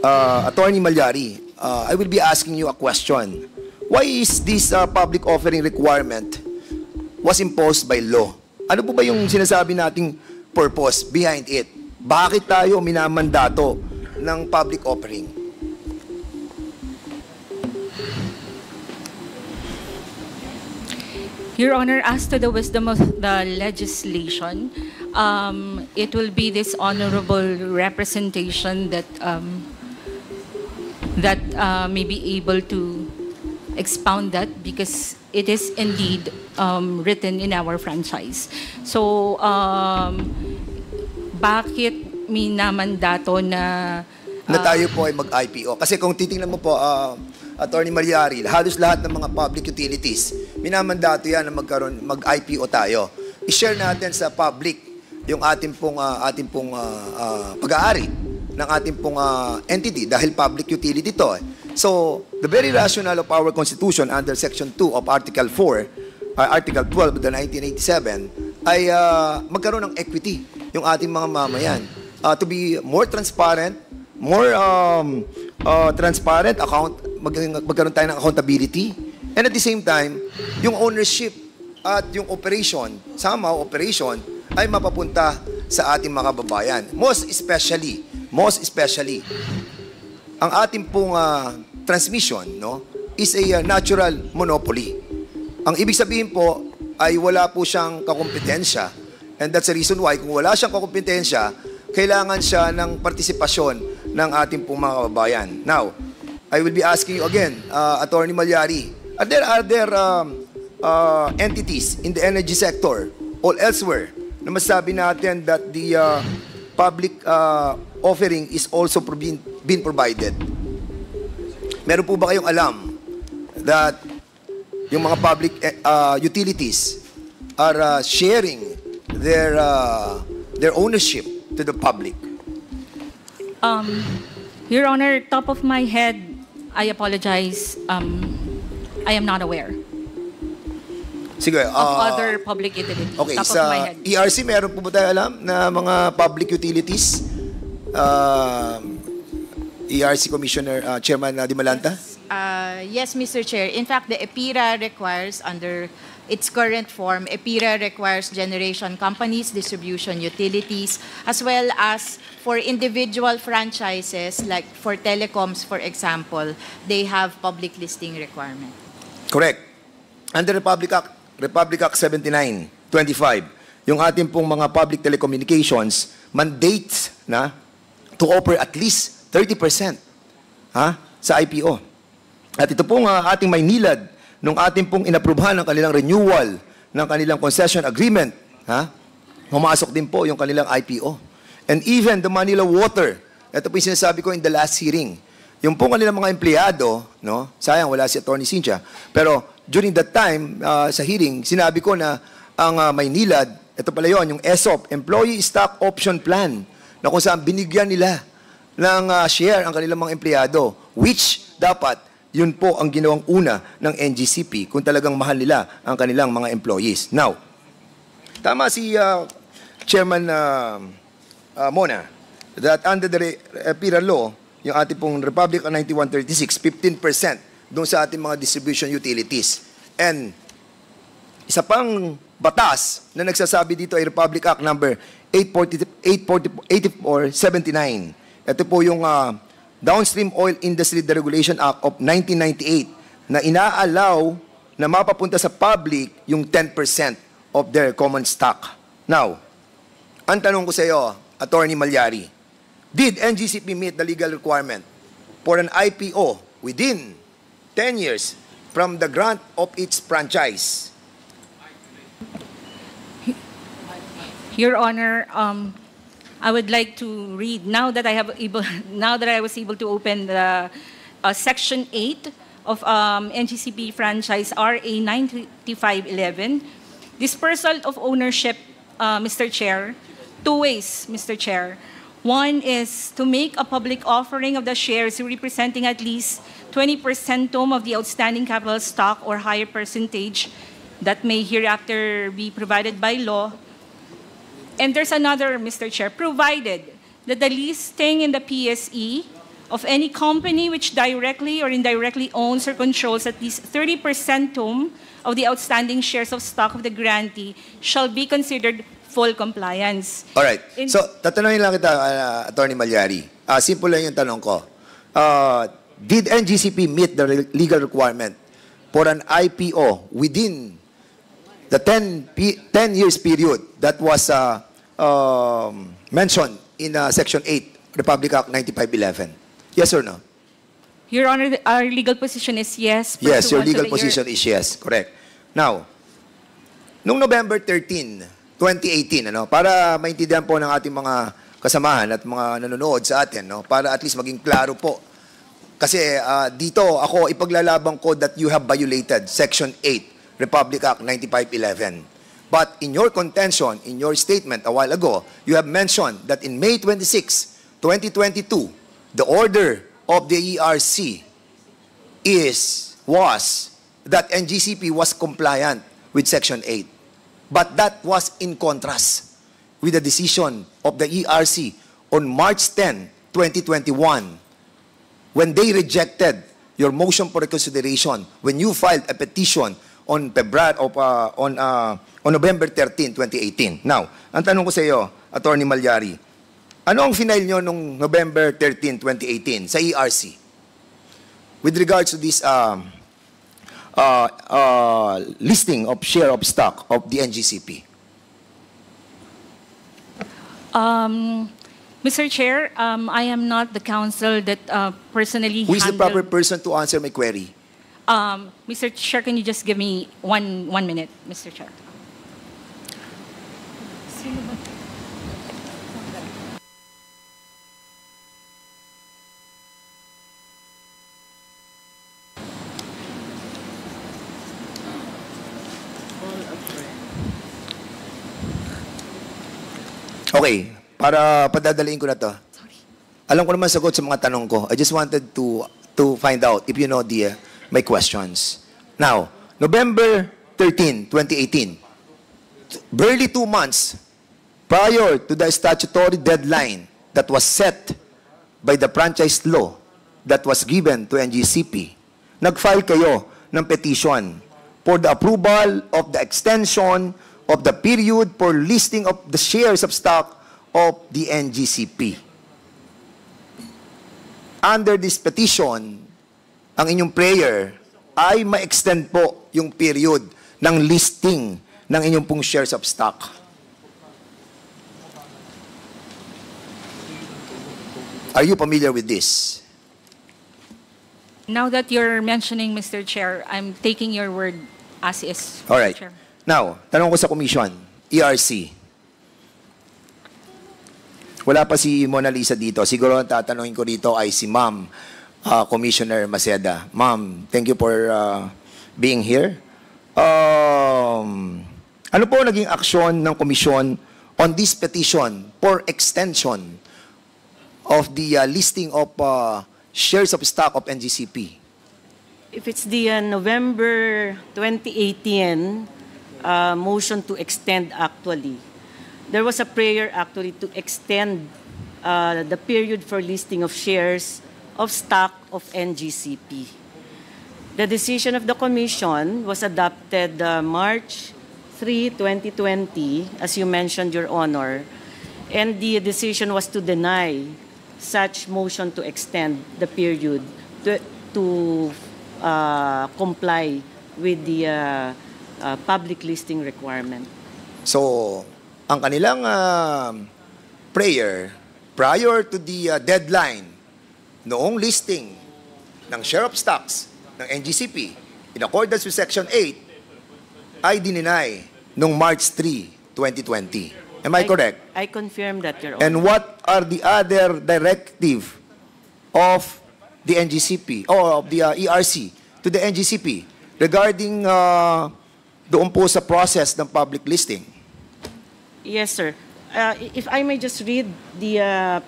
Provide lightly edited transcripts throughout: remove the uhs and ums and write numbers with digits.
Attorney Malyari, I will be asking you a question. Why is this public offering requirement was imposed by law? Ano po ba yung sinasabi nating purpose behind it? Bakit tayo minamandato ng public offering? Your Honor, as to the wisdom of the legislation, it will be this honorable representation that may be able to expound that, because it is indeed written in our franchise. So, bakit minamandato na tayo po ay mag-IPO? Kasi kung titingnan mo po, Attorney Malyari, halos lahat ng mga public utilities, minamandato yan na mag-IPO tayo. I-share natin sa public yung ating pong pag-aari ng ating pong entity dahil public utility to. So, the very rationale of our Constitution under Section 2 of Article 4, Article 12 of the 1987 ay magkaroon ng equity yung ating mga mamayan. To be more transparent, magkaroon tayo ng accountability, and at the same time, yung ownership at yung operation, somehow operation, ay mapapunta sa ating mga kababayan. Most especially, ang ating pong transmission, no, is a natural monopoly. Ang ibig sabihin po ay wala po siyang kakompetensya, and that's the reason why kung wala siyang kakompetensya, kailangan siya ng partisipasyon ng ating pong mga kababayan. Now, I will be asking you again, Attorney Malyari, are there entities in the energy sector or elsewhere na masabi natin that the public offering is also being provided? Meron po ba kayong alam that yung mga public utilities are sharing their ownership to the public? Your Honor, top of my head, I apologize. I am not aware Sige, of other public utilities. Okay, top of my sa head. ERC, meron po ba tayo alam na mga public utilities? ERC Commissioner, Chairman Dimalanta? Yes, Mr. Chair. In fact, the EPIRA requires, under its current form, EPIRA requires generation companies, distribution utilities, as well as for individual franchises, like for telecoms, for example, they have public listing requirement. Correct. Under Republic Act 79-25, yung ating pong mga public telecommunications mandates na to offer at least 30% sa IPO. At ito pong ating may nilad nung ating pong inaprubahan ng kanilang renewal ng kanilang concession agreement, pumasok din po yung kanilang IPO. And even the Manila Water, ito po yung sinasabi ko in the last hearing, yung pong kanilang mga empleyado, no? Sayang wala si Attorney Cynthia, pero during that time, sa hearing, sinabi ko na ang Maynilad, ito pala yun, yung ESOP, Employee Stock Option Plan, na kung saan binigyan nila ng share ang kanilang mga empleyado, which dapat yun po ang ginawang una ng NGCP kung talagang mahal nila ang kanilang mga employees. Now, tama si Chairman Mona, that under the EPIRA law, yung ating pong Republic Act 9136, 15% doon sa ating mga distribution utilities. And isa pang batas na nagsasabi dito ay Republic Act number 8479. Ito po yung Downstream Oil Industry Deregulation Act of 1998 na inaalaw na mapapunta sa public yung 10% of their common stock. Now, ang tanong ko sa iyo, Attorney Malyari, did NGCP meet the legal requirement for an IPO within 10 years from the grant of its franchise? Your Honor, I would like to read, now that I was able to open the Section 8 of NGCP Franchise RA 93511, dispersal of ownership, Mr. Chair, two ways, Mr. Chair. One is to make a public offering of the shares representing at least 20% of the outstanding capital stock or higher percentage that may hereafter be provided by law. And there's another, Mr. Chair, provided that the listing in the PSE of any company which directly or indirectly owns or controls at least 30% of the outstanding shares of stock of the grantee shall be considered full compliance. All right. In- So, tatanungin lang kita, Attorney Malyari. Simple lang yung tanong ko. Did NGCP meet the legal requirement for an IPO within the 10 years period that was mentioned in Section 8, Republic Act 9511? Yes or no? Your Honor, our legal position is yes. Yes, your pursuant to legal the- position is yes. Correct. Now, nung November 13, 2018, para maintindihan po ng ating mga kasamahan at mga nanonood sa atin, para at least maging klaro po. Kasi dito, ako ipaglalaban ko that you have violated Section 8, Republic Act 9511. But in your contention, in your statement a while ago, you have mentioned that in May 26, 2022, the order of the ERC was that NGCP was compliant with Section 8. But that was in contrast with the decision of the ERC on March 10, 2021, when they rejected your motion for reconsideration, when you filed a petition on November 13, 2018. Now, ang tanong ko sa iyo, Attorney Malyari, ano ang final nyo nung November 13, 2018 sa ERC with regards to this listing of share of stock of the NGCP? Mr. Chair, I am not the counsel that personally Who is the proper handled- person to answer my query? Mr. Chair, can you just give me one minute, Mr. Chair? Okay, para padadaliin ko na to. Alam ko naman sagot sa mga tanong ko. I just wanted to find out if you know my questions. Now, November 13, 2018, barely 2 months prior to the statutory deadline that was set by the franchise law that was given to NGCP, nag-file kayo ng petition for the approval of the extension of the period for listing of the shares of stock of the NGCP. Under this petition, ang inyong prayer ay ma-extend po yung period ng listing ng inyong pong shares of stock. Are you familiar with this? Now that you're mentioning, Mr. Chair, I'm taking your word as is, All right. Mr. Chair. Now, tanong ko sa commission, ERC. Wala pa si Mona Lisa dito. Siguro ang tatanungin ko dito ay si Ma'am Commissioner Maceda. Ma'am, thank you for being here. Ano po naging aksyon ng komisyon on this petition for extension of the listing of shares of stock of NGCP? If it's the November 2018 motion to extend, actually, there was a prayer actually to extend the period for listing of shares of stock of NGCP. The decision of the Commission was adopted March 3, 2020, as you mentioned, Your Honor, and the decision was to deny such motion to extend the period to comply with the public listing requirement. So, ang kanilang prayer prior to the deadline noong listing ng share of stocks ng NGCP in accordance with Section 8 ay dininay noong March 3, 2020. Am I correct? I confirm that, Your Honor. And what are the other directive of the NGCP or of the ERC to the NGCP regarding doon po sa process ng public listing? Yes, sir. If I may just read the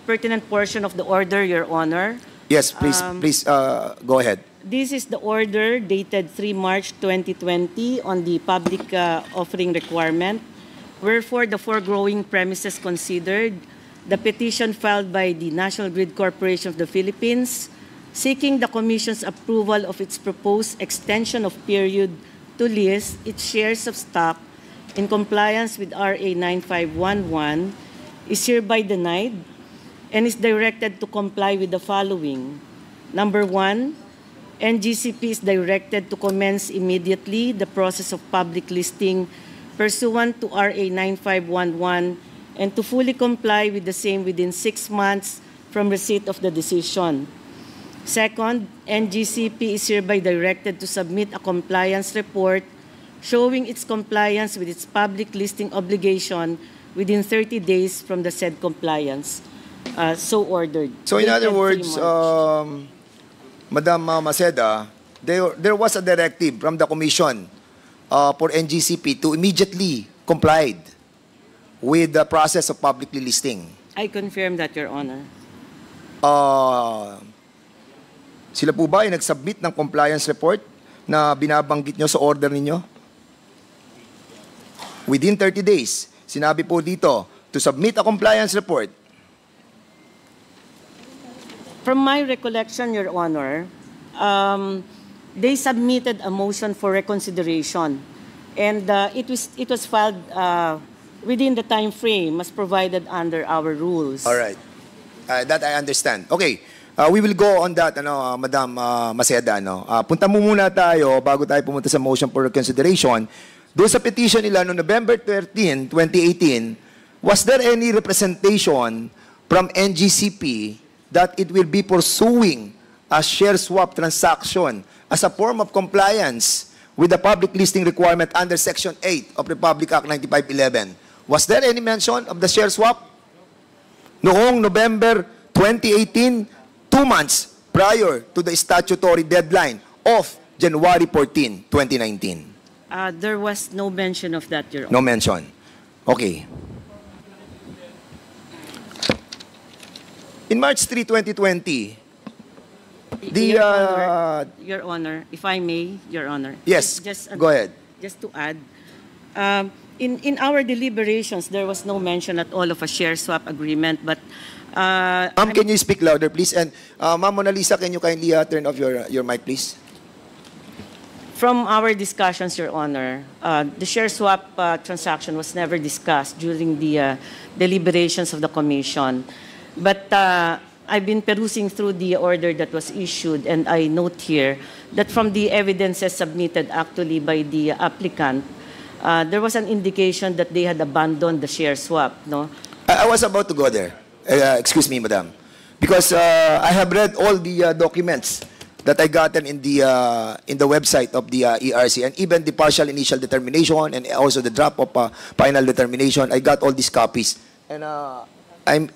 pertinent portion of the order, Your Honor. Yes, please, go ahead. This is the order dated 3 March 2020 on the public offering requirement. Wherefore, the foregoing premises considered, the petition filed by the National Grid Corporation of the Philippines, seeking the Commission's approval of its proposed extension of period to list its shares of stock in compliance with RA 9511, is hereby denied and is directed to comply with the following. Number 1, NGCP is directed to commence immediately the process of public listing pursuant to RA 9511 and to fully comply with the same within 6 months from receipt of the decision. Second, NGCP is hereby directed to submit a compliance report showing its compliance with its public listing obligation within 30 days from the said compliance. So ordered. So in other Dated words, 3 March. Madam Maceda, there was a directive from the Commission for NGCP to immediately comply with the process of publicly listing. I confirm that, Your Honor. Sila po ba ay nag-submit ng compliance report na binabanggit nyo sa order ninyo? Within 30 days, sinabi po dito, to submit a compliance report. From my recollection, Your Honor, they submitted a motion for reconsideration, and it was filed within the time frame as provided under our rules. All right. That I understand. Okay. We will go on that, Madam Maceda. Punta mo muna tayo bago tayo pumunta sa motion for reconsideration. Doon sa petition nila noong November 13, 2018, was there any representation from NGCP that it will be pursuing a share swap transaction as a form of compliance with the public listing requirement under Section 8 of Republic Act 9511? Was there any mention of the share swap? Noong November 2018, 2 months prior to the statutory deadline of January 14, 2019. There was no mention of that, Your Honor. No mention. Okay. In March 3, 2020, Your Honor, if I may, Your Honor. Yes, go ahead. Just to add, in our deliberations, there was no mention at all of a share swap agreement, but Ma'am, can you speak louder, please? And Ma'am Mona Lisa, can you kindly turn off your mic, please? from our discussions, Your Honor, the share swap transaction was never discussed during the deliberations of the Commission. But I've been perusing through the order that was issued, and I note here that from the evidences submitted actually by the applicant, there was an indication that they had abandoned the share swap, no? I was about to go there. Excuse me, Madam. Because I have read all the documents that I gotten in the website of the ERC, and even the partial initial determination and also the draft of final determination. I got all these copies. And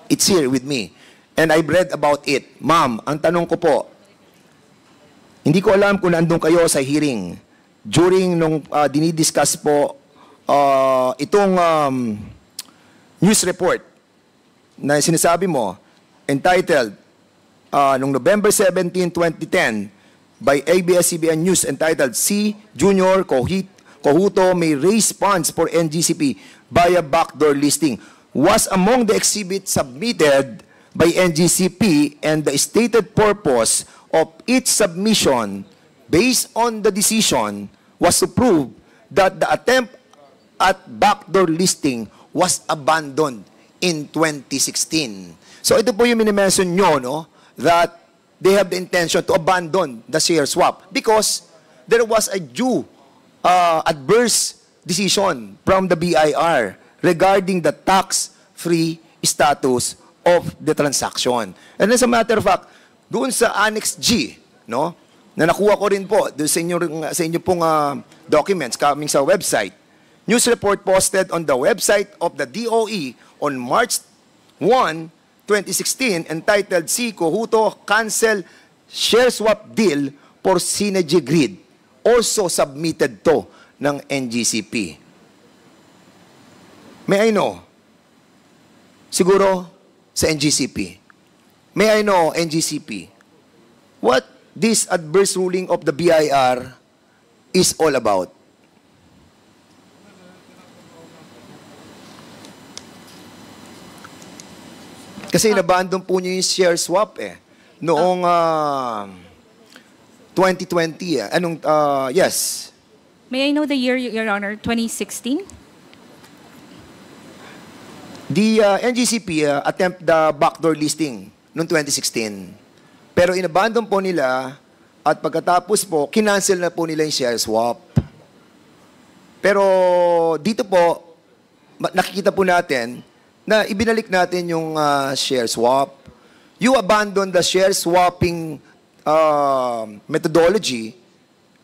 it's here with me. And I've read about it. Ma'am, ang tanong ko po, hindi ko alam kung nandun kayo sa hearing. During nung dinidiscuss po itong news report na sinasabi mo, entitled, noong November 17, 2010, by ABS-CBN News, entitled, C. Junior Cojuto may raise funds for NGCP via backdoor listing, was among the exhibits submitted by NGCP, and the stated purpose of its submission based on the decision was to prove that the attempt at backdoor listing was abandoned in 2016. So ito po yung minimension nyo, no? That they have the intention to abandon the share swap because there was a due adverse decision from the BIR regarding the tax-free status of the transaction. And as a matter of fact, doon sa Annex G, no, na nakuha ko rin po doon sa inyo pong documents coming sa website, news report posted on the website of the DOE on March 1, 2016, entitled C. Cojuto Cancel Share Swap Deal for Synergy Grid, also submitted to ng NGCP. May I know? Siguro sa NGCP. May I know, NGCP, what this adverse ruling of the BIR is all about? Kasi inabandon po niyo yung share swap noong 2020 yes. May I know the year, Your Honor? 2016? The NGCP attempt the backdoor listing noong 2016. Pero inabandon po nila at pagkatapos po, kinancel na po nila yung share swap. Pero dito po, nakikita po natin na ibinalik natin yung share swap. You abandon the share swapping methodology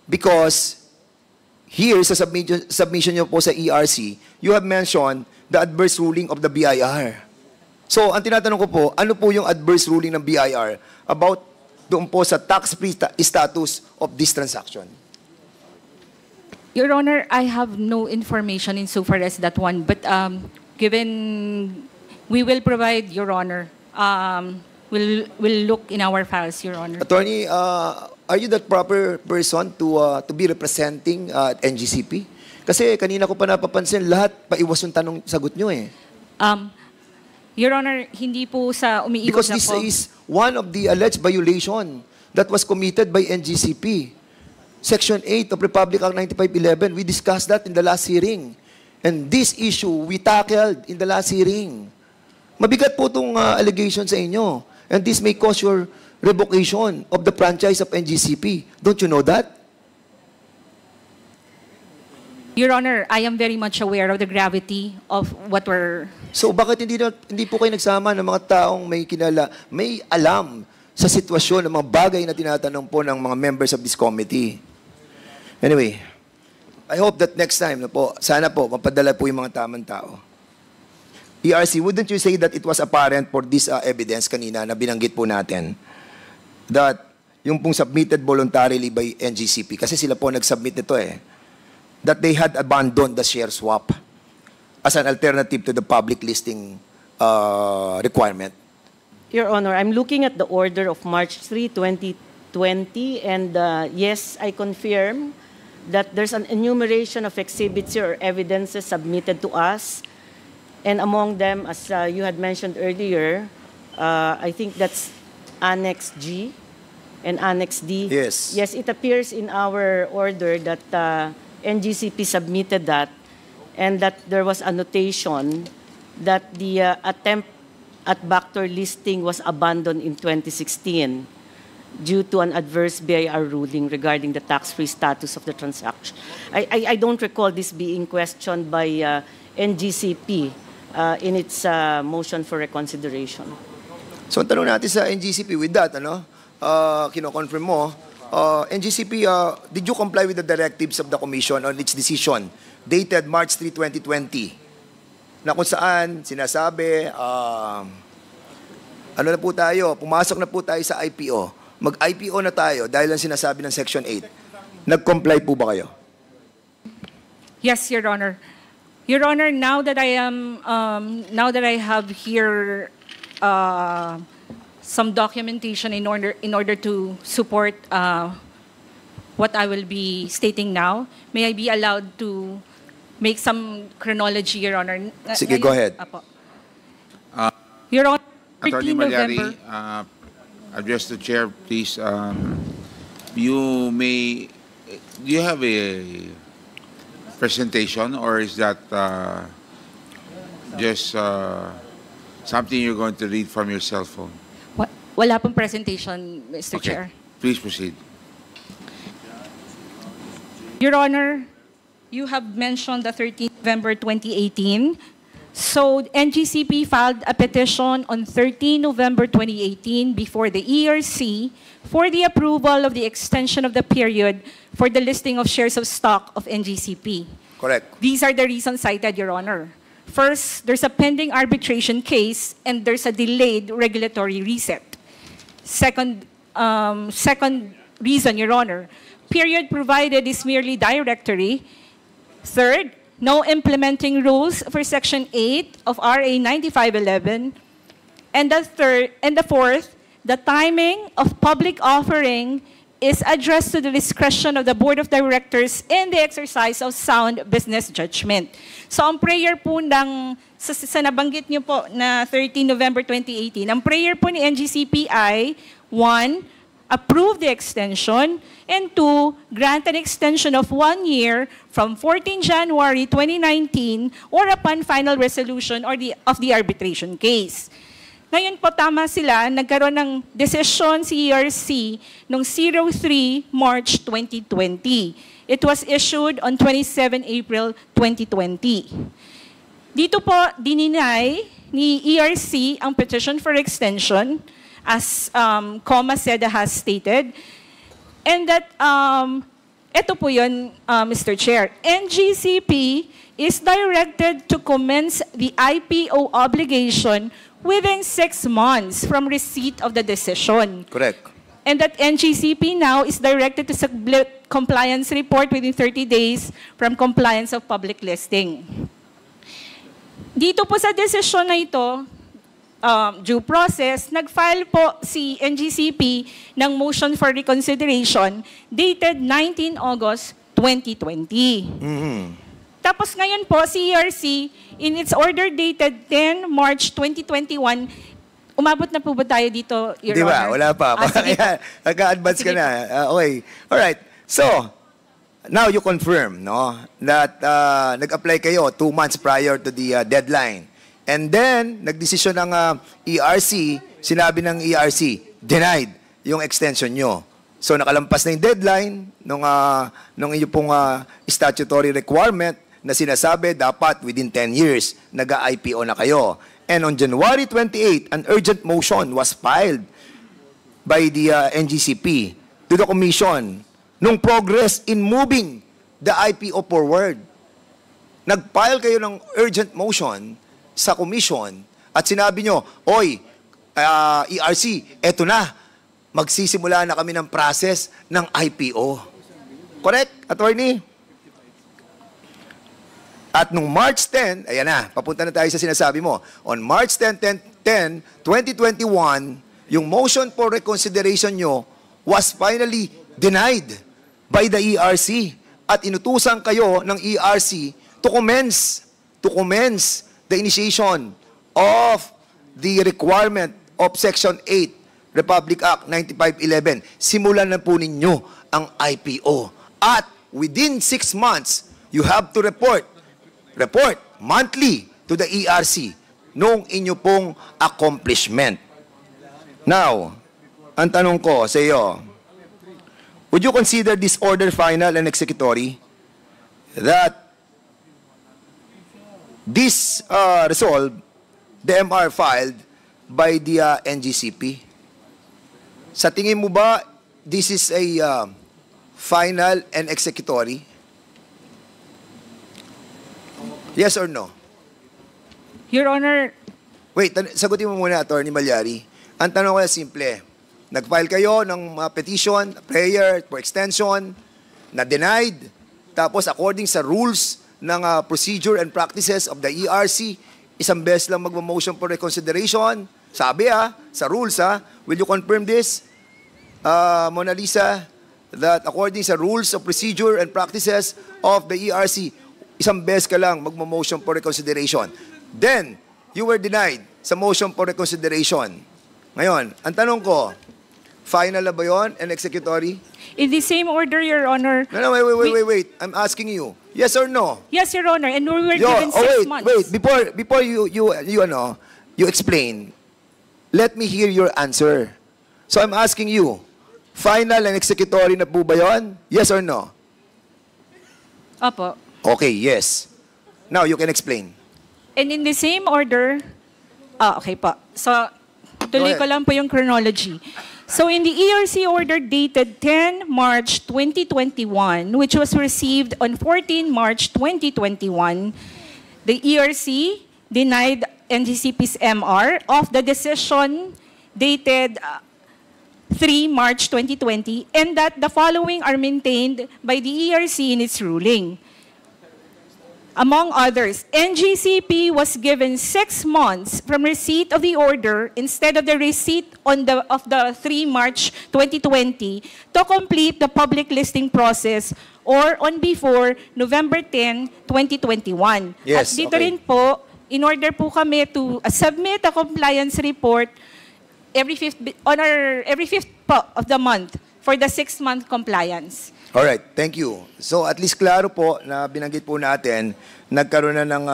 because here sa submission nyo po sa ERC, you have mentioned the adverse ruling of the BIR. So, ang tinatanong ko po, ano po yung adverse ruling ng BIR about doon po sa tax-free status of this transaction? Your Honor, I have no information insofar as that one, but given we will provide, Your Honor, we'll look in our files, Your Honor. Attorney, are you the proper person to be representing at NGCP? Kasi kanina ko pa napapansin, lahat paiwas yung tanong sagot nyo Your Honor, hindi po sa umiiwas Because na this po. is one of the alleged violation that was committed by NGCP. Section 8 of Republic Act 9511, we discussed that in the last hearing. And this issue, we tackled in the last hearing. Mabigat po itong allegation sa inyo. And this may cause your revocation of the franchise of NGCP. Don't you know that? Your Honor, I am very much aware of the gravity of what we're... So bakit hindi po kayo nagsama ng mga taong may alam sa sitwasyon ng mga bagay na tinatanong po ng mga members of this committee? Anyway, I hope that next time sana po mapadala po yung mga tamang tao. ERC, wouldn't you say that it was apparent for this evidence kanina na binanggit po natin that yung pong submitted voluntarily by NGCP, kasi sila po nag-submit ito that they had abandoned the share swap as an alternative to the public listing requirement? Your Honor, I'm looking at the order of March 3, 2020, and yes, I confirm that there's an enumeration of exhibits or evidences submitted to us, and among them, as you had mentioned earlier, I think that's Annex G and Annex D. Yes. Yes, it appears in our order that NGCP submitted that, and that there was a notation that the attempt at backdoor listing was abandoned in 2016 due to an adverse BIR ruling regarding the tax-free status of the transaction. I don't recall this being questioned by NGCP in its motion for reconsideration. So, ang tanong natin sa NGCP with that, kino-confirm mo, NGCP, did you comply with the directives of the Commission on its decision dated March 3, 2020 na kung saan sinasabi, pumasok na po tayo sa IPO. Mag-IPO na tayo dahil ang sinasabi ng Section 8. Nag-comply po ba kayo? Yes, Your Honor. Your Honor, now that I have here some documentation in order to support what I will be stating now, may I be allowed to make some chronology, Your Honor? Sige, go ahead. Apo. Your Honor, Attorney 13 Malyari, November. address the chair, please. Do you have a presentation, or is that just something you're going to read from your cell phone? Wala pong presentation, Mr. Chair. Please proceed. Your Honor, you have mentioned the 13th November 2018. So NGCP filed a petition on 13 November 2018 before the ERC for the approval of the extension of the period for the listing of shares of stock of NGCP. Correct. These are the reasons cited, Your Honor. First, there's a pending arbitration case and there's a delayed regulatory reset. Second reason, Your Honor, period provided is merely directory. Third, no implementing rules for Section 8 of RA 9511. And the fourth, the timing of public offering is addressed to the discretion of the Board of Directors in the exercise of sound business judgment. So ang prayer po sa nabanggit niyo po na 13 November 2018, ang prayer po ni NGCP ay 1, approve the extension, and 2, grant an extension of 1 year from 14 January 2019 or upon final resolution of the arbitration case. Ngayon po, tama sila, nagkaroon ng desisyon si ERC noong 03 March 2020. It was issued on 27 April 2020. Dito po, dininay ni ERC ang petition for extension, as Coma SEDA has stated, and that, ito po yun, Mr. Chair, NGCP is directed to commence the IPO obligation within 6 months from receipt of the decision. Correct. And that NGCP now is directed to submit compliance report within 30 days from compliance of public listing. Dito po sa desisyon na ito, due process, nag-file po si NGCP ng motion for reconsideration dated 19 August 2020. Tapos ngayon po, si ERC, in its order dated 10 March 2021, umabot na po ba tayo dito, Your Di ba? Honor? Wala pa. Sige po. Nag-advance ka Sige na. Okay. Alright. So, now you confirm, no, that nag-apply kayo 2 months prior to the deadline. And then, nagdesisyon ng ERC, sinabi ng ERC, denied yung extension nyo. So, nakalampas na yung deadline nung inyo pong statutory requirement na sinasabi dapat within 10 years, nag-IPO na kayo. And on January 28, an urgent motion was filed by the NGCP to the Commission nung progress in moving the IPO forward. Nag-file kayo ng urgent motion sa Commission at sinabi nyo, oy, ERC, eto na, magsisimula na kami ng process ng IPO. Correct, Attorney? At nung March 10, ayan na, papunta na tayo sa sinasabi mo. On March 10, 2021, yung motion for reconsideration nyo was finally denied by the ERC. At inutusan kayo ng ERC to commence the initiation of the requirement of Section 8, Republic Act 9511. Simulan na po ninyo ang IPO. At within 6 months, you have to report monthly to the ERC nung inyo pong accomplishment. Now, ang tanong ko sa iyo, would you consider this order final and executory that this resolve, the MR filed by the NGCP? Sa tingin mo ba, this is a final and executory? Yes or no? Your Honor, Wait, sagutin mo muna, Attorney Malyari. Ang tanong ko ay simple. Nag-file kayo ng petition, prayer for extension, na denied, tapos according sa rules ng procedure and practices of the ERC, isang beses lang mag-motion for reconsideration. Sabi sa rules will you confirm this, Mona Lisa, that according sa rules of procedure and practices of the ERC, isang beses ka lang mag-motion for reconsideration. Then, you were denied sa motion for reconsideration. Ngayon, ang tanong ko, final na ba yun and executory? in the same order, Your Honor. No, wait. I'm asking you. Yes or no? Yes, Your Honor, and we were given 6 months. Wait. Before you explain, let me hear your answer. So I'm asking you, final and executory na po ba yun? Yes or no? Opo. Okay, yes. Now you can explain. And in the same order, okay po. So, tuloy ko ahead. lang po yung chronology. So, in the ERC order dated 10 March 2021, which was received on 14 March 2021, the ERC denied NGCP's MR of the decision dated 3 March 2020, and that the following are maintained by the ERC in its ruling. Among others, NGCP was given 6 months from receipt of the order instead of the receipt of the 3 March 2020 to complete the public listing process or on before November 10, 2021. Yes, At dito okay. rin po, in order po kami to submit a compliance report every fifth po of the month for the 6-month compliance. Alright, thank you. So at least klaro po na binanggit po natin, nagkaroon na ng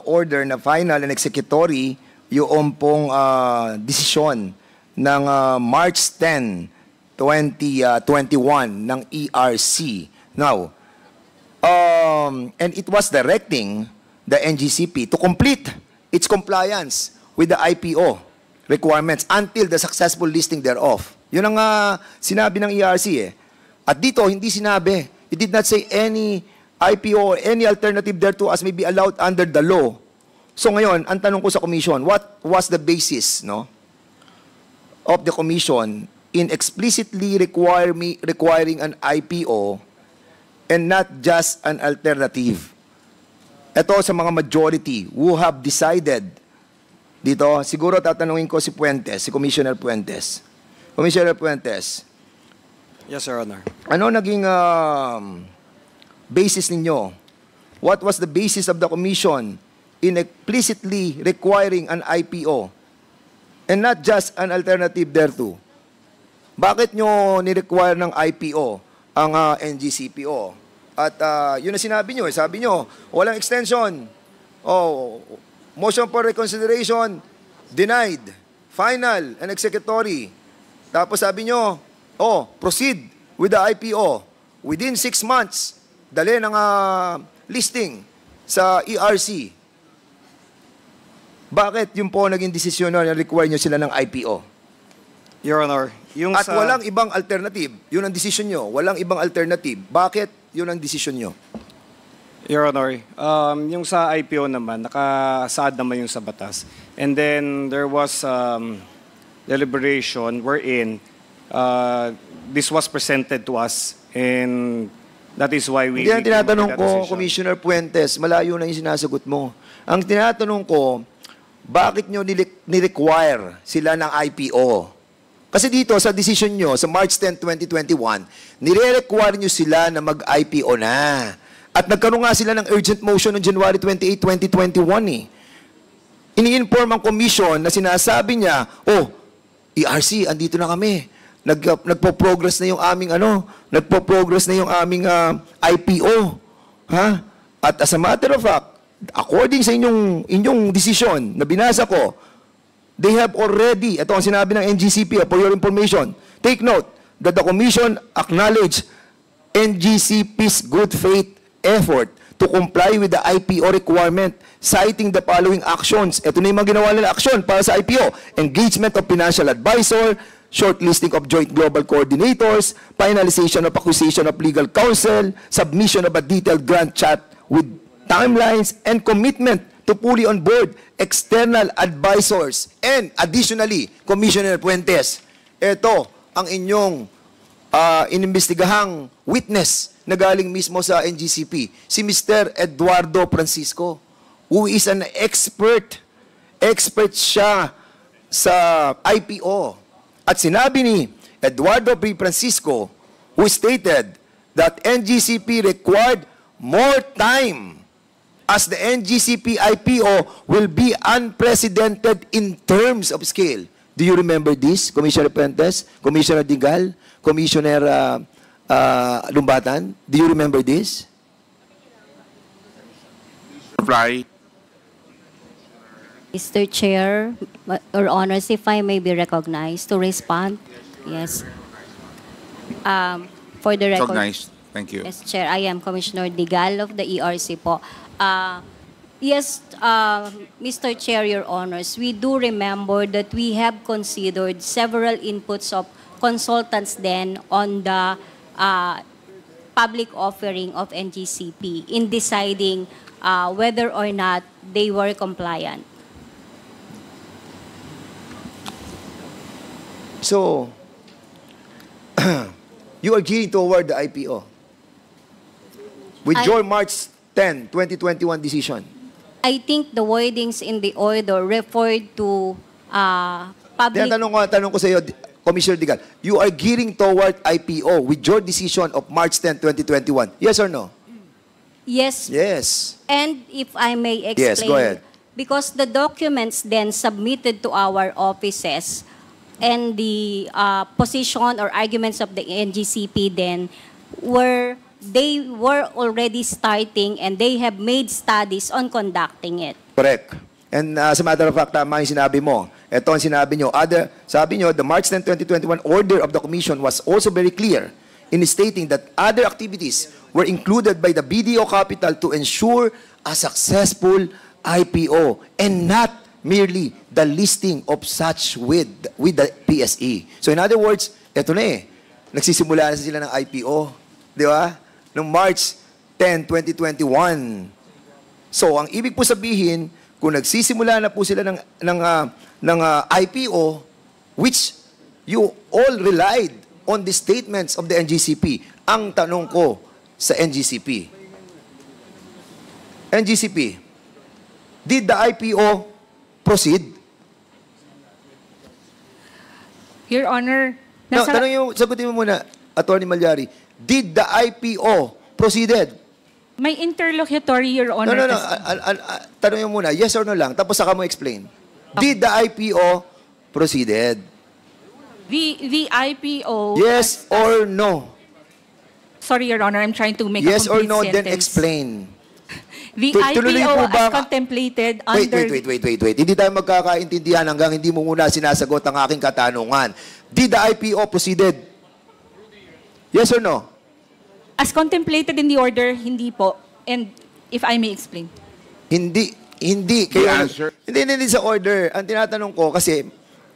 order na final and executory yung pong desisyon ng March 10, 2021 ng ERC. Now, and it was directing the NGCP to complete its compliance with the IPO requirements until the successful listing thereof. Yun ang sinabi ng ERC eh. At dito, hindi sinabi. It did not say any IPO or any alternative thereto as may be allowed under the law. So ngayon, ang tanong ko sa Commission, what was the basis of the Commission in explicitly requiring an IPO and not just an alternative? Ito sa mga majority who have decided dito, siguro tatanungin ko si Puentes, si Commissioner Puentes. Commissioner Puentes, Yes, Your Honor. ano naging basis ninyo? What was the basis of the Commission in explicitly requiring an IPO and not just an alternative thereto? Bakit nyo ni-require ng IPO ang NGCPO? At yun na sinabi nyo, sabi nyo, walang extension. Oh, motion for reconsideration, denied. Final and executory. Tapos sabi nyo, proceed with the IPO. Within 6 months, dali ng listing sa ERC. Bakit yun po naging desisyon na require nyo sila ng IPO? Your Honor, yung At sa... walang ibang alternative. Yun ang desisyon nyo. Walang ibang alternative. Bakit yun ang desisyon nyo? Your Honor, yung sa IPO naman, nakasaad naman yung sa batas. And then there was deliberation wherein this was presented to us and that is why we... Hindi ang tinatanong that ko, decision. Commissioner Puentes, malayo na yung sinasagot mo. Ang tinatanong ko, bakit nyo ni-require sila ng IPO? Kasi dito, sa decision nyo, sa March 10, 2021, nire-require nyo sila na mag-IPO na. At nagkaroon nga sila ng urgent motion noong January 28, 2021 eh. Ini-inform ang commission na sinasabi niya, ERC, andito na kami. Nagpo-progress na yung aming nagpo-progress na yung aming IPO. Ha? At as a matter of fact, according sa inyong decision na binasa ko, they have already, ito ang sinabi ng NGCP for your information, take note that the commission acknowledged NGCP's good faith effort to comply with the IPO requirement, citing the following actions. Ito na yung mga ginawa nila action para sa IPO. Engagement of financial advisor, shortlisting of joint global coordinators, finalization of acquisition of legal counsel, submission of a detailed grant chart with timelines, and commitment to fully onboard external advisors. And additionally, Commissioner Puentes, ito ang inyong inimbestigahang witness na galing mismo sa NGCP, si Mr. Eduardo Francisco, who is an expert. Expert siya sa IPO. At sinabi ni Eduardo P. Francisco, who stated that NGCP required more time as the NGCP IPO will be unprecedented in terms of scale. Do you remember this, Commissioner Puentes, Commissioner Digal, Commissioner Lumbatan? Do you remember this? Reply. Mr. Chair, Your Honors, if I may be recognized to respond. Yes. For the record. Recognized. Thank you. Yes, Chair. I am Commissioner Digal of the ERC po. Yes, Mr. Chair, Your Honors, we do remember that we have considered several inputs of consultants then on the public offering of NGCP in deciding whether or not they were compliant. So, you are gearing toward the IPO. With I- your March 10, 2021 decision? I think the wordings in the order referred to public... Tanong ko sa iyo, Commissioner Digal, you are gearing toward IPO with your decision of March 10, 2021. Yes or no? Yes. Yes. And if I may explain, Yes, go ahead. because the documents then submitted to our offices and the position or arguments of the NGCP then they were already starting and they have made studies on conducting it. Correct. And as a matter of fact, tama yung sinabi mo. Ito ang sinabi nyo. Sabi nyo, the March 10, 2021 order of the Commission was also very clear in stating that other activities were included by the BDO Capital to ensure a successful IPO and not merely the listing of such with the PSE. So in other words, eto na eh. Nagsisimula na sila ng IPO. Di ba? Noong March 10, 2021. So ang ibig po sabihin, kung nagsisimula na po sila ng IPO, which you all relied on the statements of the NGCP, ang tanong ko sa NGCP, did the IPO proceed? Your Honor, No, sagutin mo muna, Attorney Malyari, did the IPO proceeded? may interlocutory, Your Honor. No. Tanong mo muna, yes or no lang, tapos saka mo explain. Did the IPO proceeded? The IPO... Yes or no? Sorry, Your Honor, I'm trying to make a Yes or complete no, sentence. then explain. The Tuloy IPO po ba- as contemplated under... Wait. Hindi tayo magkakaintindihan hanggang hindi mo muna sinasagot ang aking katanungan. Did the IPO proceeded? Yes or no? As contemplated in the order, hindi po. And if I may explain. Hindi. The answer. Hindi sa order. Ang tinatanong ko, kasi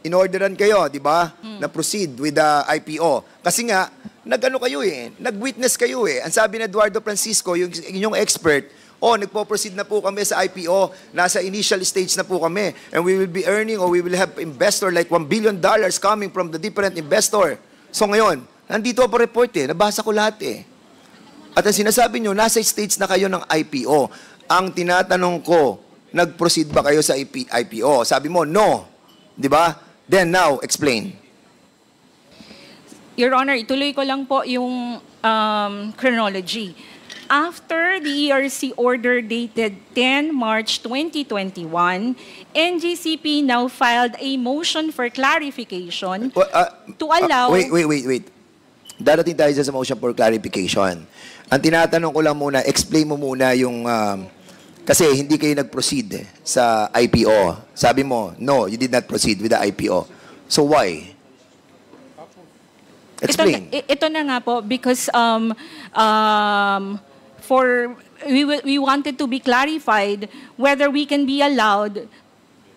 in-orderan kayo, di ba? Na proceed with the IPO. Kasi nga, nag-ano kayo eh, nag-witness kayo eh. Ang sabi ni Eduardo Francisco, yung inyong expert, nagpo-proceed na po kami sa IPO, nasa initial stage na po kami, and we will be earning or we will have investor like $1 billion coming from the different investor. So ngayon, nandito po report eh, nabasa ko lahat eh. At ang sinasabi nyo, nasa stage na kayo ng IPO. Ang tinatanong ko, nag-proceed ba kayo sa IPO? Sabi mo, no. Di ba? Then now, explain. Your Honor, ituloy ko lang po yung chronology. After the ERC order dated 10 March 2021, NGCP now filed a motion for clarification to allow... Wait. Darating tayo sa motion for clarification. Ang tinatanong ko lang muna, explain mo muna yung... kasi hindi kayo nag-proceed sa IPO. Sabi mo, no, you did not proceed with the IPO. So why? Explain. Ito na nga po, because we wanted to be clarified whether we can be allowed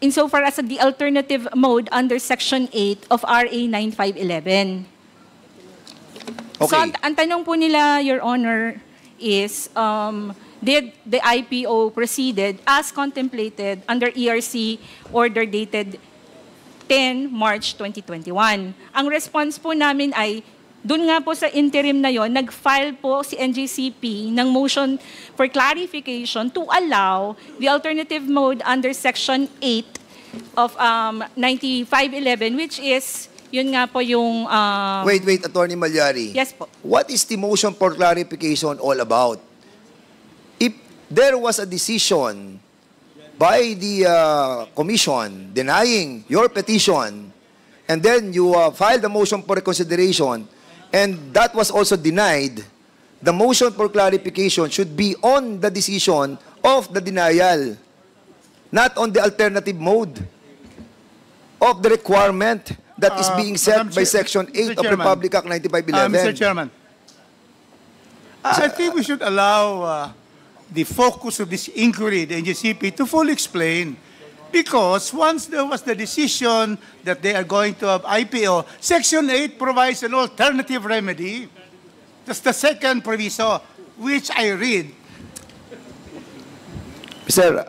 insofar as the alternative mode under Section 8 of RA 9511. Okay. So, ang tanong po nila, Your Honor, is, did the IPO proceeded as contemplated under ERC order dated 10 March 2021? Ang response po namin ay, dun nga po sa interim na yon, nag-file po si NGCP ng motion for clarification to allow the alternative mode under Section 8 of 9511, which is... Yun nga po yung... Wait, Attorney Malyari. Yes po. What is the motion for clarification all about? If there was a decision by the commission denying your petition, and then you filed a motion for reconsideration, and that was also denied, the motion for clarification should be on the decision of the denial, not on the alternative mode of the requirement that is being set by Section 8 of Republic Act 9511. Mr. Chairman, I think we should allow the focus of this inquiry, the NGCP, to fully explain. Because once there was the decision that they are going to have IPO, Section 8 provides an alternative remedy. That's the second proviso, which I read. Sir,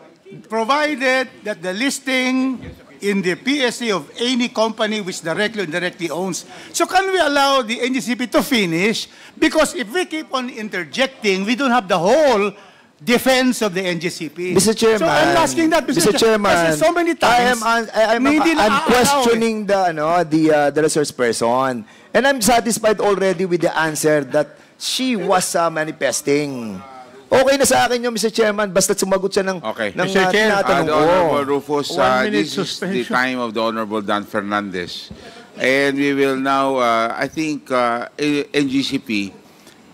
Provided that the listing in the PSE of any company which directly or indirectly owns. So can we allow the NGCP to finish? Because if we keep on interjecting, we don't have the whole defense of the NGCP. Mr. Chairman, So I'm asking that, Mr. Chairman, Kasi so many times, I'm hindi na questioning the resource person. And I'm satisfied already with the answer that she was manifesting. Okay na sa akin yun, Mr. Chairman, basta sumagot siya ng, Okay. ng Mr. Chair, tinatanong The ko. Honorable Rufus, 1 minute this is the suspension. time of the Honorable Dan Fernandez. And we will now, I think, NGCP,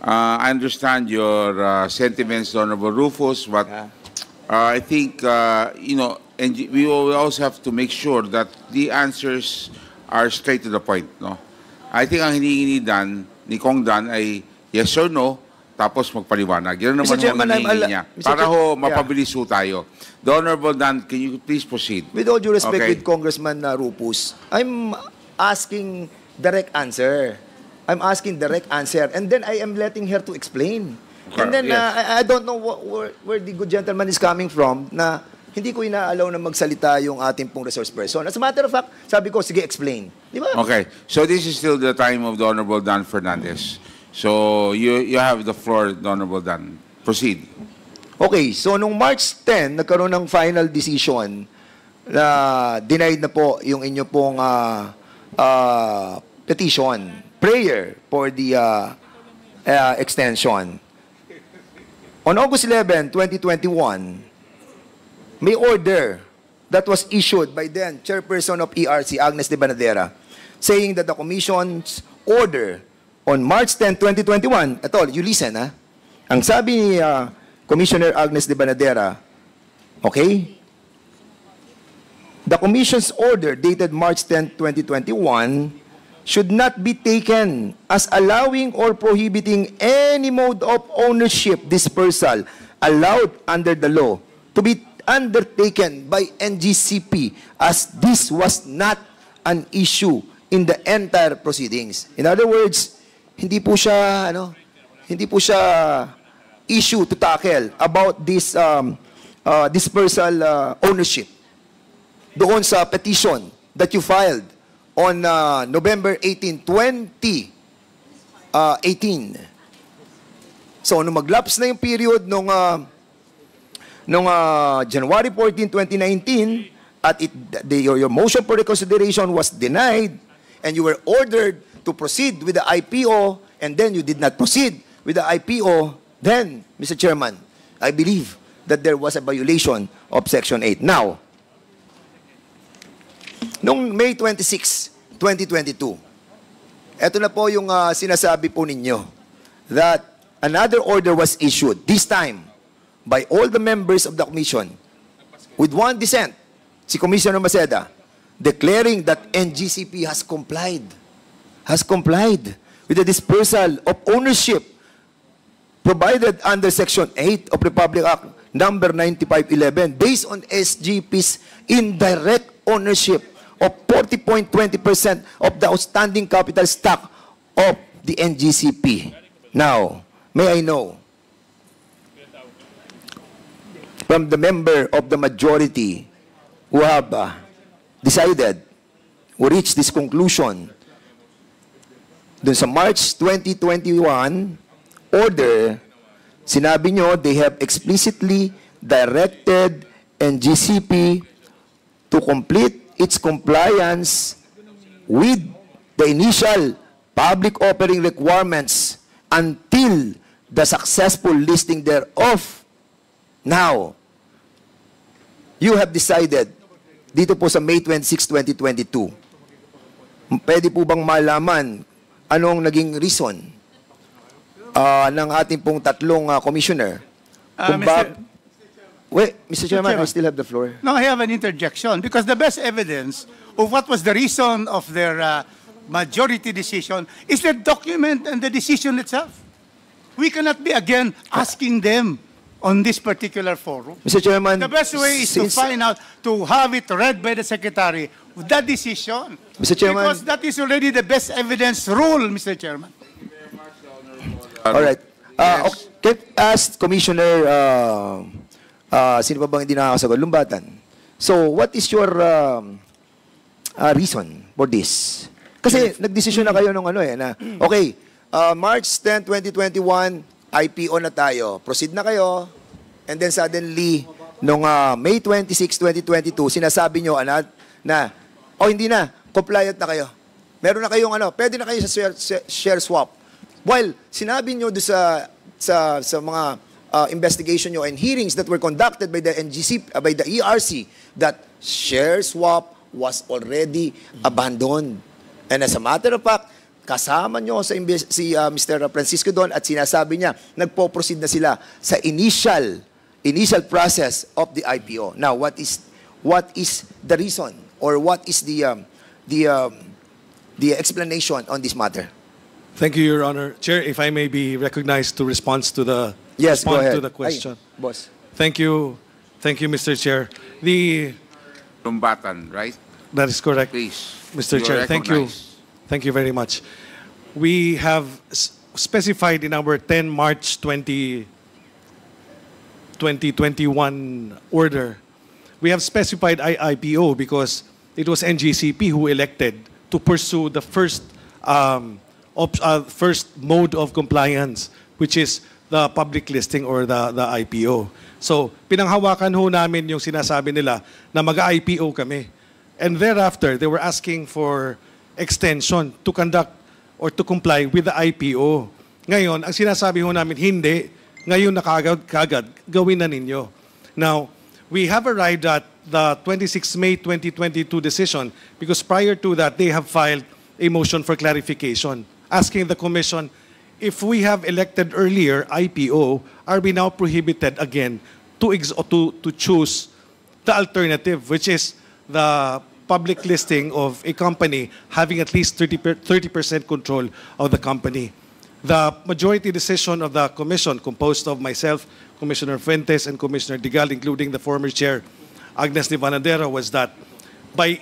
I understand your sentiments, Honorable Rufus, but I think, we will also have to make sure that the answers are straight to the point, no? I think ang hinihingi ni Kong Dan ay yes or no, tapos magpaliwanag. Yan naman Mr. Chairman, ang hinihingi niya. Mr. Para Chair- mapabilis ho tayo. The Honorable Dan, can you please proceed? With all due respect Okay. with Congressman Rupus, I'm asking direct answer. I'm asking direct answer. And then I am letting her to explain. And then Yes. I don't know where the good gentleman is coming from na hindi ko inaalaw na magsalita yung ating pong resource person. As a matter of fact, sabi ko, sige, explain. Di ba? Okay, so this is still the time of the Honorable Dan Fernandez. So you have the floor, the Honorable Dan. Proceed. Okay, so nung March 10, nagkaroon ng final decision na denied na po yung inyo pong petition, prayer for the extension. On August 11, 2021, may order that was issued by then Chairperson of ERC, Agnes de Banadera, saying that the Commission's order on March 10, 2021, ito, you listen, ha? Ang sabi ni Commissioner Agnes de Banadera, okay? The Commission's order dated March 10, 2021 should not be taken as allowing or prohibiting any mode of ownership dispersal allowed under the law to be undertaken by NGCP as this was not an issue in the entire proceedings. In other words, hindi po siya issue to tackle about this dispersal ownership doon sa petition that you filed on November 18, 2018. So, nung maglapse na yung period nung January 14, 2019, at your motion for reconsideration was denied, and you were ordered to proceed with the IPO, and then you did not proceed with the IPO, then, Mr. Chairman, I believe that there was a violation of Section 8. Now, noong May 26, 2022, eto na po yung sinasabi po ninyo that another order was issued, this time by all the members of the Commission, with one dissent, si Commissioner Maceda, declaring that NGCP has complied with the dispersal of ownership provided under Section 8 of Republic Act number 9511 based on SGP's indirect ownership of 40.20% of the outstanding capital stock of the NGCP. Now, may I know from the member of the majority who have decided, who reached this conclusion, dun sa March 2021 order, sinabi nyo they have explicitly directed NGCP to complete its compliance with the initial public offering requirements until the successful listing thereof. Now, you have decided, dito po sa May 26, 2022, pwede po bang malaman anong naging reason ng ating pong tatlong commissioner? Wait, Mr. Chairman, I still have the floor. No, I have an interjection because the best evidence of what was the reason of their majority decision is the document and the decision itself. We cannot be again asking them on this particular forum. Mr. Chairman, The best way is to find out, to have it read by the Secretary, that decision. Mr. Chairman, Because that is already the best evidence rule, Mr. Chairman. all right. Yes. Okay, ask Commissioner, sino pa bang hindi nakakasagot? Lumbatan. So, what is your reason for this? Kasi nagdesisyon na kayo nung na, okay, March 10, 2021, IPO na tayo. Proceed na kayo. And then suddenly, nung May 26, 2022, sinasabi nyo na, hindi na, compliant na kayo. Meron na kayong pwede na kayo sa share swap. While sinabi nyo doon sa mga investigation nyo and hearings that were conducted by the by the ERC, that share swap was already abandoned. And as a matter of fact, kasama nyo si Mr. Francisco doon at sinasabi niya, nagpo-proceed na sila sa initial process of the IPO. Now, what is the reason or what is the explanation on this matter? Thank you, Your Honor. Chair, if I may be recognized to respond to the Yes, go ahead. to the question. Ay, boss. Thank you, Mr. Chair. Lumbatan, right? That is correct, Please. Mr. You are Chair. Thank you. recognized. Thank you very much. We have specified in our 10 March 2021 order, we have specified IPO because it was NGCP who elected to pursue the first mode of compliance, which is the public listing or the IPO. So, pinanghawakan ho namin yung sinasabi nila na mag-IPO kami. And thereafter, they were asking for extension to conduct or to comply with the IPO. Ngayon, ang sinasabi ho namin, hindi. Ngayon na kagad, gawin na ninyo. Now, we have arrived at the 26 May 2022 decision because prior to that, they have filed a motion for clarification asking the Commission, if we have elected earlier IPO, are we now prohibited again to choose the alternative, which is the public listing of a company having at least 30% control of the company. The majority decision of the Commission, composed of myself, Commissioner Fuentes, and Commissioner Digal, including the former chair, Agnes Nivanadero, was that by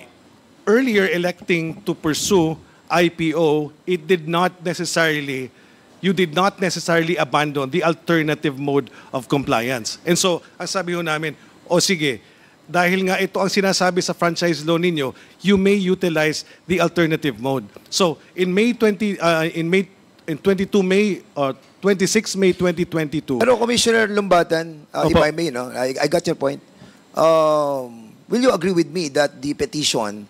earlier electing to pursue IPO, you did not necessarily abandon the alternative mode of compliance. And so, ang sabi ho namin, sige, dahil nga ito ang sinasabi sa franchise law ninyo, you may utilize the alternative mode. So, in 26 May 2022. Pero Commissioner Lumbatan, if I may, I got your point. Will you agree with me that the petition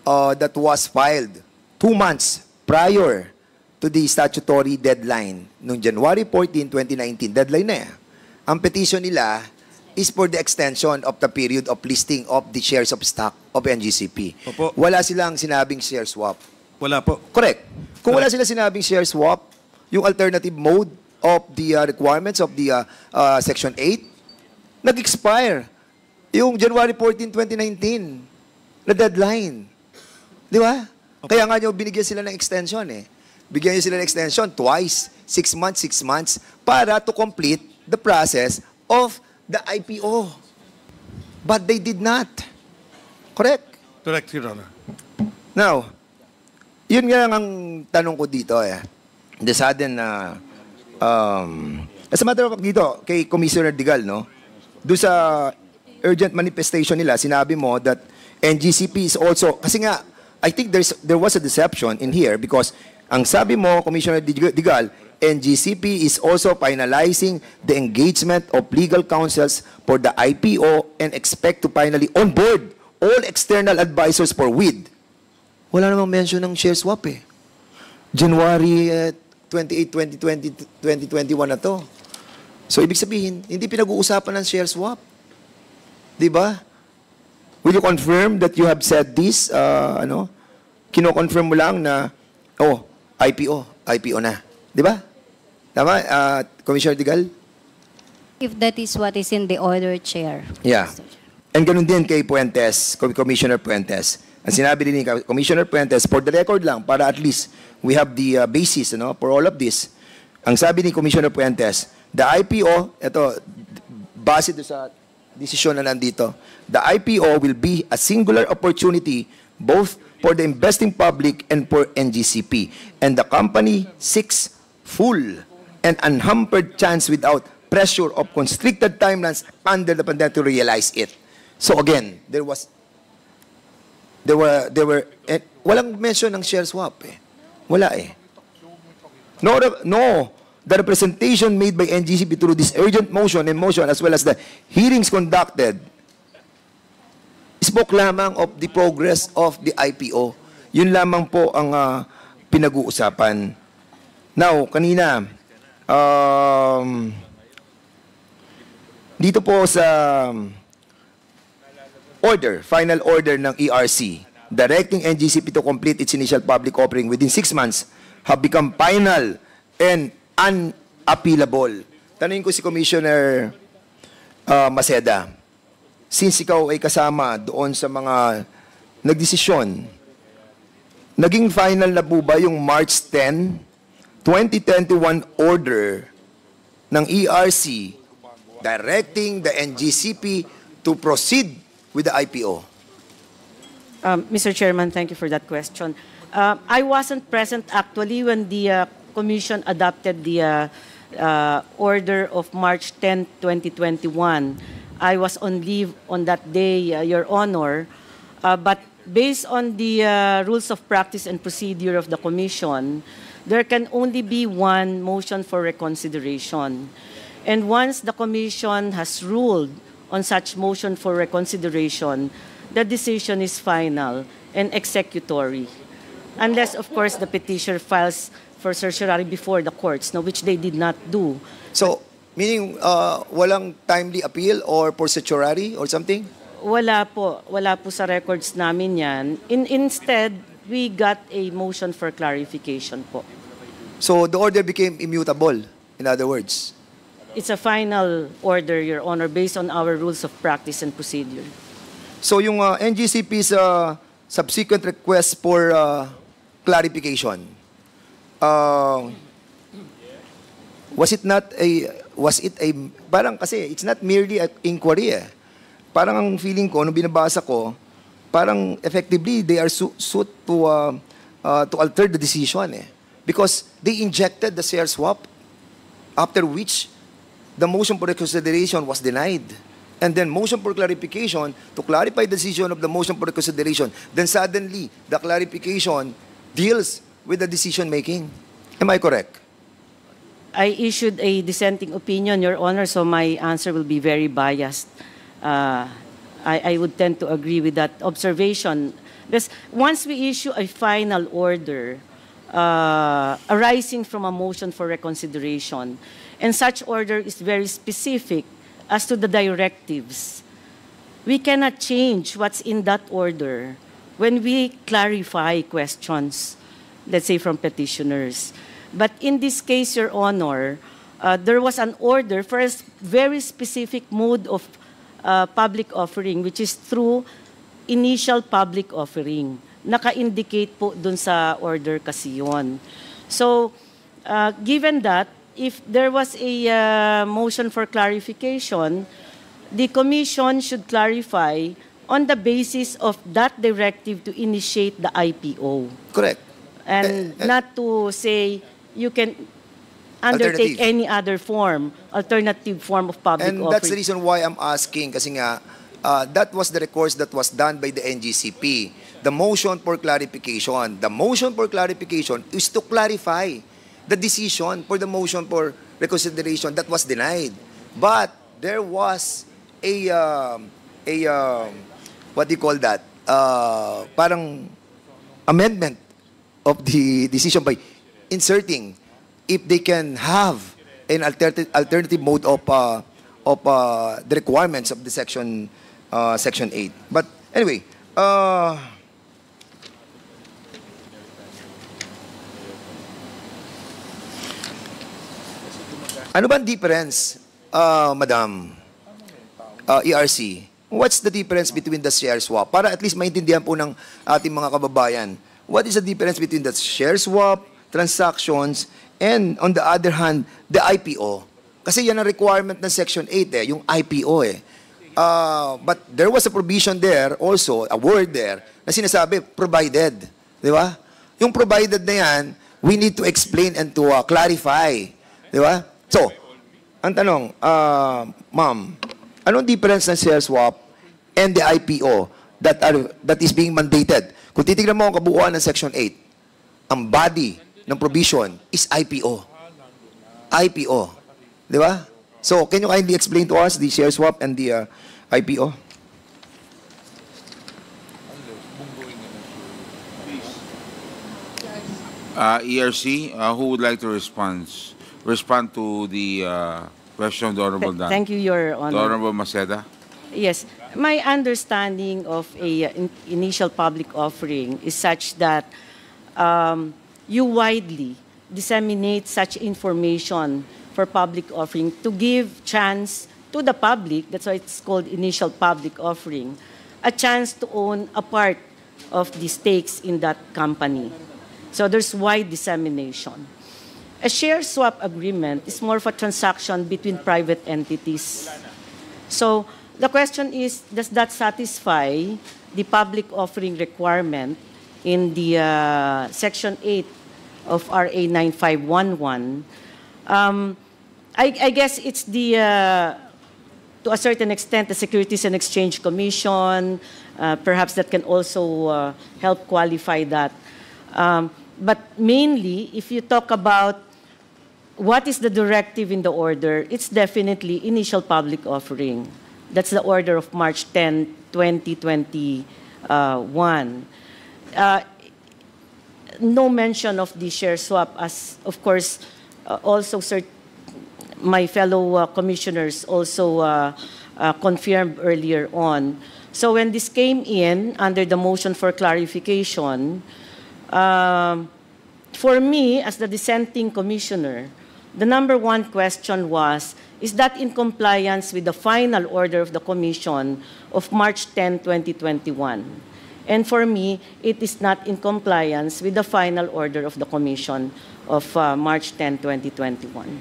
that was filed 2 months prior to the statutory deadline noong January 14, 2019, deadline na ang petition nila is for the extension of the period of listing of the shares of stock of NGCP. Opo. Wala silang sinabing share swap. Wala po. Correct. Kung wala sila sinabing share swap, yung alternative mode of the requirements of the Section 8, nag-expire yung January 14, 2019 na deadline. Di ba? Okay. Kaya nga nyo, binigyan sila ng extension Bigyan nyo sila ng extension twice, 6 months, para to complete the process of the IPO. But they did not. Correct? Correct, Your Honor. Now, yun nga ang tanong ko dito The sudden as a matter of fact dito, kay Commissioner Digal, doon sa urgent manifestation nila, sinabi mo that NGCP is also, kasi nga, I think there was a deception in here because ang sabi mo, Commissioner Digal, NGCP is also finalizing the engagement of legal counsels for the IPO and expect to finally onboard all external advisors for WID. Wala namang mention ng share swap January 28, 2021 na to. So, ibig sabihin, hindi pinag-uusapan ng share swap. Di ba? Will you confirm that you have said this? Kino-confirm mo lang na, IPO na. Di ba? Tama, Commissioner Digal? If that is what is in the order, Chair. Yeah. And ganun din kay Puentes, Commissioner Puentes. Ang sinabi din ni Commissioner Puentes, for the record lang, para at least we have the basis for all of this. Ang sabi ni Commissioner Puentes, the IPO, ito, base do sa desisyon na nandito, the IPO will be a singular opportunity both for the investing public and for NGCP. And the company seeks full and unhampered chance without pressure of constricted timelines under the pandemic to realize it. So again, there were walang mention ng share swap Wala the representation made by NGCP through this urgent motion and motion as well as the hearings conducted spoke lamang of the progress of the IPO. Yun lamang po ang pinag-uusapan. Now, kanina, dito po sa final order ng ERC, directing NGCP to complete its initial public offering within 6 months have become final and unappealable. Tanungin ko si Commissioner Maceda, since ikaw ay kasama doon sa mga nagdesisyon, naging final na po ba yung March 10, 2021 order ng ERC directing the NGCP to proceed with the IPO? Mr. Chairman, thank you for that question. I wasn't present actually when the Commission adopted the order of March 10, 2021. I was on leave on that day, Your Honor, but based on the rules of practice and procedure of the Commission, there can only be one motion for reconsideration. And once the Commission has ruled on such motion for reconsideration, the decision is final and executory. Unless, of course, the petitioner files for certiorari before the courts, no, which they did not do. So, meaning walang timely appeal or for certiorari or something? Wala po sa records namin yan. Instead, we got a motion for clarification po. So, the order became immutable, in other words? It's a final order, Your Honor, based on our rules of practice and procedure. So, yung NGCP's subsequent request for clarification, was it a, parang kasi, it's not merely an inquiry eh. Parang ang feeling ko, nung binabasa ko, parang effectively, they are suit to alter the decision eh. Because they injected the share swap, after which the motion for reconsideration was denied. And then motion for clarification, to clarify the decision of the motion for reconsideration, then suddenly, the clarification deals with the decision making. Am I correct? I issued a dissenting opinion, Your Honor, so my answer will be very biased. I would tend to agree with that observation. Because once we issue a final order arising from a motion for reconsideration, and such order is very specific as to the directives, we cannot change what's in that order when we clarify questions, let's say from petitioners. But in this case, Your Honor, there was an order for a very specific mode of public offering, which is through initial public offering. Naka-indicate po dun sa order kasi yun. So, given that, if there was a motion for clarification, the Commission should clarify on the basis of that directive to initiate the IPO. Correct. And not to say you can undertake any other form, alternative form of public offering. And that's the reason why I'm asking, kasi nga, that was the recourse that was done by the NGCP. The motion for clarification. The motion for clarification is to clarify the decision for the motion for reconsideration that was denied. But there was what do you call that? Parang amendment of the decision by inserting if they can have an alternative mode of the requirements of the section 8. But anyway, ano ba ang difference, Madam ERC? What's the difference between the share swap? Para at least maintindihan po ng ating mga kababayan. What is the difference between the share swap, transactions, and on the other hand, the IPO? Kasi yan ang requirement ng Section 8 eh, yung IPO eh. But there was a provision there also, a word there, na sinasabi, provided. Di ba? Yung provided na yan, we need to explain and to clarify. Di ba? So, ang tanong, ma'am, anong difference ng share swap and the IPO that is being mandated? Kung titignan mo ang kabuuan ng Section 8, ang body ng provision is IPO. IPO. Di ba? So, can you kindly explain to us the share swap and the IPO? ERC, who would like to respond to the question of the Honorable Dan? Thank you, Your The Honor. Honorable Maceda. Yes, my understanding of a initial public offering is such that you widely disseminate such information for public offering to give chance to the public, that's why it's called initial public offering, a chance to own a part of the stakes in that company. So there's wide dissemination. A share swap agreement is more of a transaction between private entities. So the question is, does that satisfy the public offering requirement in the Section 8 of RA 9511? I guess it's to a certain extent, the Securities and Exchange Commission, perhaps that can also help qualify that. But mainly, if you talk about what is the directive in the order, it's definitely initial public offering. That's the order of March 10, 2021. No mention of the share swap, as of course, also my fellow commissioners also confirmed earlier on. So when this came in under the motion for clarification, for me, as the dissenting commissioner, the number one question was, is that in compliance with the final order of the Commission of March 10, 2021? And for me, it is not in compliance with the final order of the Commission of March 10, 2021.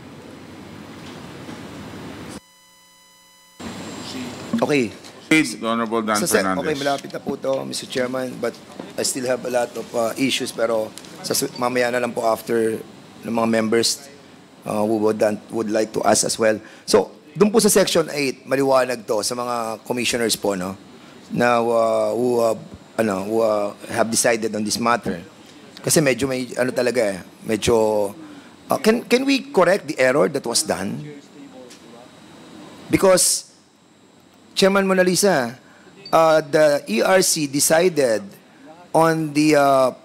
Okay. The Honorable Dan Fernandez. Okay, malapit na po to, Mr. Chairman, but I still have a lot of issues, pero mamaya na lang po after ng mga members who would like to ask as well. So, doon po sa Section 8, maliwanag to sa mga commissioners po, no, na who have decided on this matter. Kasi medyo may, talaga medyo, can we correct the error that was done? Because, Chairman Mona Lisa, the ERC decided on the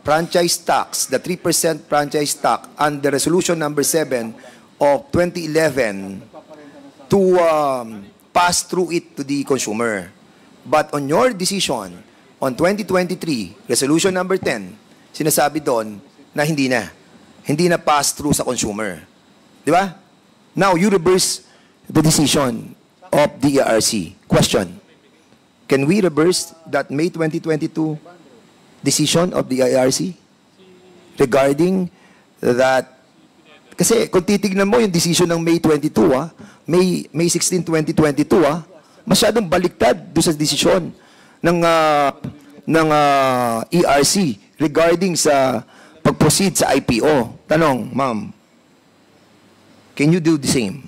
franchise tax, the 3% franchise tax, under Resolution Number 7 of 2011 to pass through it to the consumer. But on your decision, on 2023, Resolution Number 10, sinasabi doon na hindi na pass through sa consumer. Di ba? Now, you reverse the decision of the ERC. Question, can we reverse that May 2022 decision of the ERC regarding that? Kasi kung titignan mo yung decision ng May 22, May 16, 2022, masyadong baliktad doon sa desisyon ng ERC regarding sa pag-proceed sa IPO. Tanong, ma'am, can you do the same?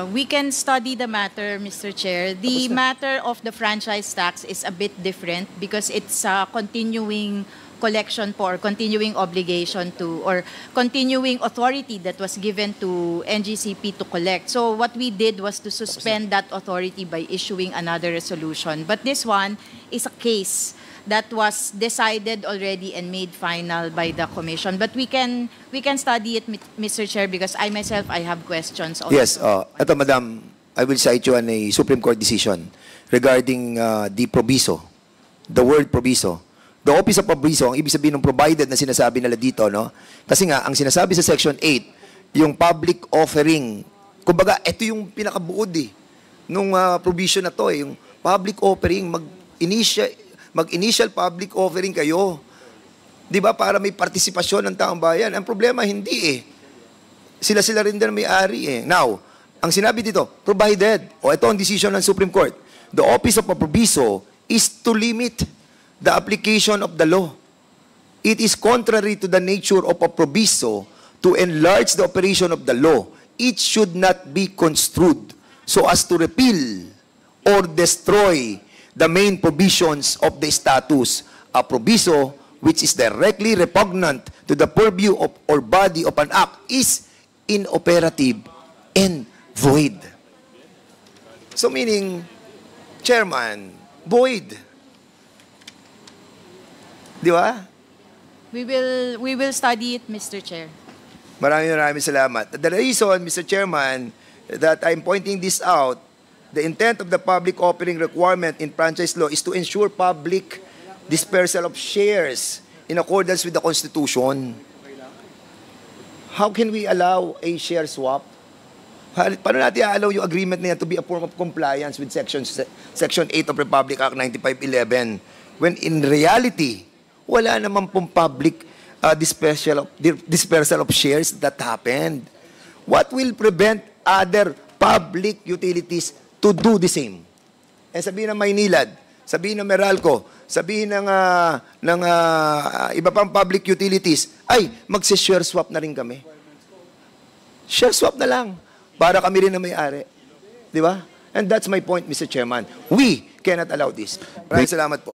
We can study the matter, Mr. Chair. The matter of the franchise tax is a bit different because it's a continuing collection for continuing obligation to, or continuing authority that was given to NGCP to collect. So what we did was to suspend that authority by issuing another resolution. But this one is a case that was decided already and made final by the Commission. But we can study it, Mr. Chair, because I myself, I have questions also. Yes, ito, Madam, I will cite you on a Supreme Court decision regarding the proviso, the word proviso. The Office of Proviso, ang ibig sabihin ng provided na sinasabi nila dito, no? Kasi nga, ang sinasabi sa Section 8, yung public offering, kumbaga, ito yung pinakabuod nung provision na to, yung public offering, mag-initial public offering kayo. Di ba? Para may partisipasyon ng taong bayan. Ang problema, hindi Sila rin din may-ari Now, ang sinabi dito, provided, ito ang decision ng Supreme Court, the Office of Proviso is to limit the application of the law. It is contrary to the nature of a proviso to enlarge the operation of the law. It should not be construed so as to repeal or destroy the main provisions of the status. A proviso which is directly repugnant to the purview of or body of an act is inoperative and void. So meaning, Chairman, void. Di ba? We will study it, Mr. Chair. Maraming salamat. The reason, Mr. Chairman, that I'm pointing this out, the intent of the public offering requirement in franchise law is to ensure public dispersal of shares in accordance with the Constitution. How can we allow a share swap? Paano natin i-allow yung agreement na yan to be a form of compliance with Section 8 of Republic Act 9511 when in reality, wala naman pong public dispersal of shares that happened? What will prevent other public utilities to do the same? Eh sabihin ng Maynilad, sabihin ng Meralco, sabihin ng iba pang public utilities, ay, magsi-share swap na rin kami. Share swap na lang para kami rin na may-ari. Di ba? And that's my point, Mr. Chairman. We cannot allow this. Maraming salamat po.